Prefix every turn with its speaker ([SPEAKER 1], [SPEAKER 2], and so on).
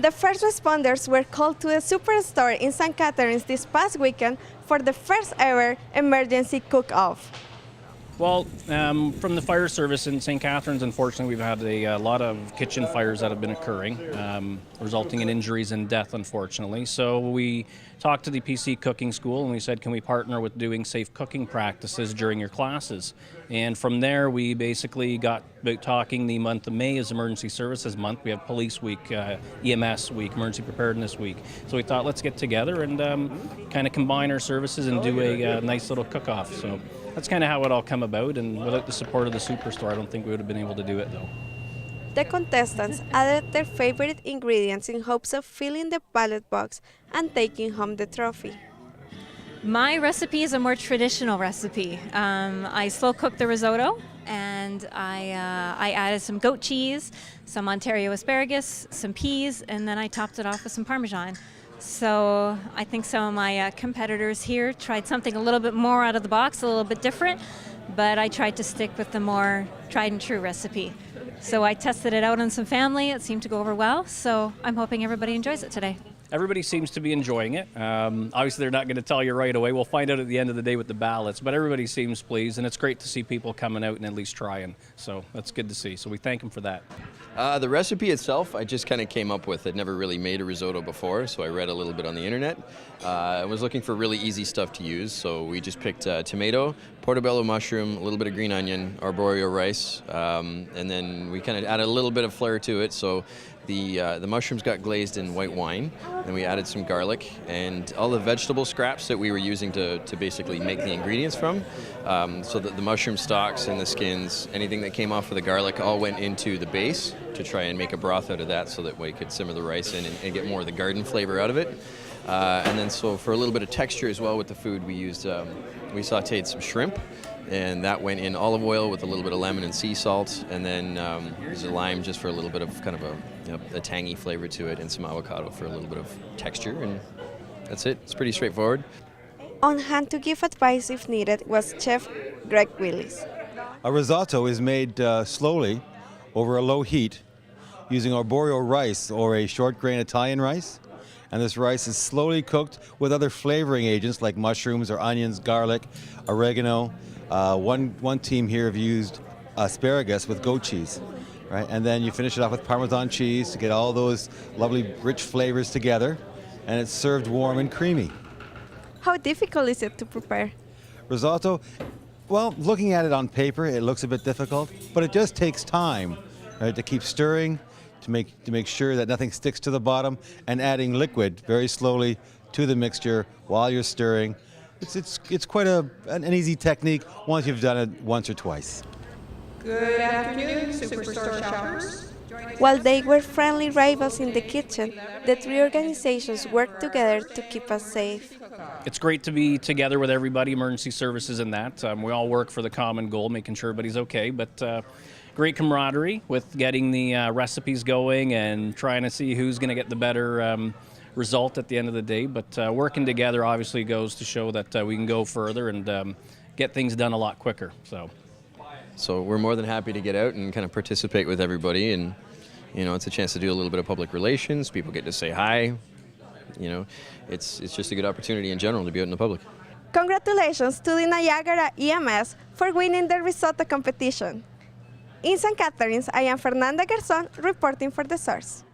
[SPEAKER 1] The first responders were called to the superstore in St. Catharines this past weekend for the first ever emergency cook-off.
[SPEAKER 2] Well, from the fire service in St. Catharines, unfortunately, we've had a lot of kitchen fires that have been occurring, resulting in injuries and death, unfortunately. So we talked to the PC Cooking School and we said, can we partner with doing safe cooking practices during your classes? And from there, we basically got talking. The month of May is Emergency Services Month. We have Police Week, EMS Week, Emergency Preparedness Week. So we thought, let's get together and kind of combine our services and do a nice little cook-off. So that's kind of how it all come about, and without the support of the superstore, I don't think we would have been able to do it, though.
[SPEAKER 1] The contestants added their favorite ingredients in hopes of filling the ballot box and taking home the trophy.
[SPEAKER 3] My recipe is a more traditional recipe. I slow cooked the risotto, and I added some goat cheese, some Ontario asparagus, some peas, and then I topped it off with some Parmesan. So I think some of my competitors here tried something a little bit more out of the box, a little bit different, but I tried to stick with the more tried and true recipe. So I tested it out on some family. It seemed to go over well, so I'm hoping everybody enjoys it today.
[SPEAKER 2] Everybody seems to be enjoying it. Obviously, they're not going to tell you right away. We'll find out at the end of the day with the ballots, but everybody seems pleased, and it's great to see people coming out and at least trying. So that's good to see. So we thank them for that.
[SPEAKER 4] The recipe itself, I just kind of came up with. I'd never really made a risotto before, so I read a little bit on the internet. I was looking for really easy stuff to use, so we just picked tomato, portobello mushroom, a little bit of green onion, arborio rice, and then we kind of added a little bit of flair to it. So the mushrooms got glazed in white wine, and we added some garlic and all the vegetable scraps that we were using to basically make the ingredients from. So that the mushroom stalks and the skins, anything that came off of the garlic, all went into the base to try and make a broth out of that, so that we could simmer the rice in and get more of the garden flavor out of it. And then so for a little bit of texture as well with the food, we used we sauteed some shrimp, and that went in olive oil with a little bit of lemon and sea salt, and then there's a lime just for a little bit of kind of a tangy flavor to it, and some avocado for a little bit of texture, and that's it. It's pretty straightforward.
[SPEAKER 1] On hand to give advice if needed was Chef Greg Willis.
[SPEAKER 5] A risotto is made slowly over a low heat using arborio rice, or a short grain Italian rice. And this rice is slowly cooked with other flavoring agents like mushrooms or onions, garlic, oregano. One team here have used asparagus with goat cheese, right? And then you finish it off with Parmesan cheese to get all those lovely rich flavors together, and it's served warm and creamy.
[SPEAKER 1] How difficult is it to prepare?
[SPEAKER 5] Risotto, well, looking at it on paper, it looks a bit difficult, but it just takes time, right, to keep stirring, to make sure that nothing sticks to the bottom, and adding liquid very slowly to the mixture while you're stirring. It's quite an easy technique once you've done it once or twice.
[SPEAKER 6] Good afternoon, Superstore shoppers.
[SPEAKER 1] While they were friendly rivals in the kitchen, the three organizations worked together to keep us safe.
[SPEAKER 2] It's great to be together with everybody, emergency services and that. We all work for the common goal, making sure everybody's okay, but great camaraderie with getting the recipes going and trying to see who's going to get the better result at the end of the day. But working together obviously goes to show that we can go further and get things done a lot quicker.
[SPEAKER 4] So we're more than happy to get out and kind of participate with everybody, and it's a chance to do a little bit of public relations. People get to say hi. It's just a good opportunity in general to be out in the public.
[SPEAKER 1] Congratulations to the Niagara EMS for winning the risotto competition. In St. Catharines, I am Fernanda Garzón reporting for The Source.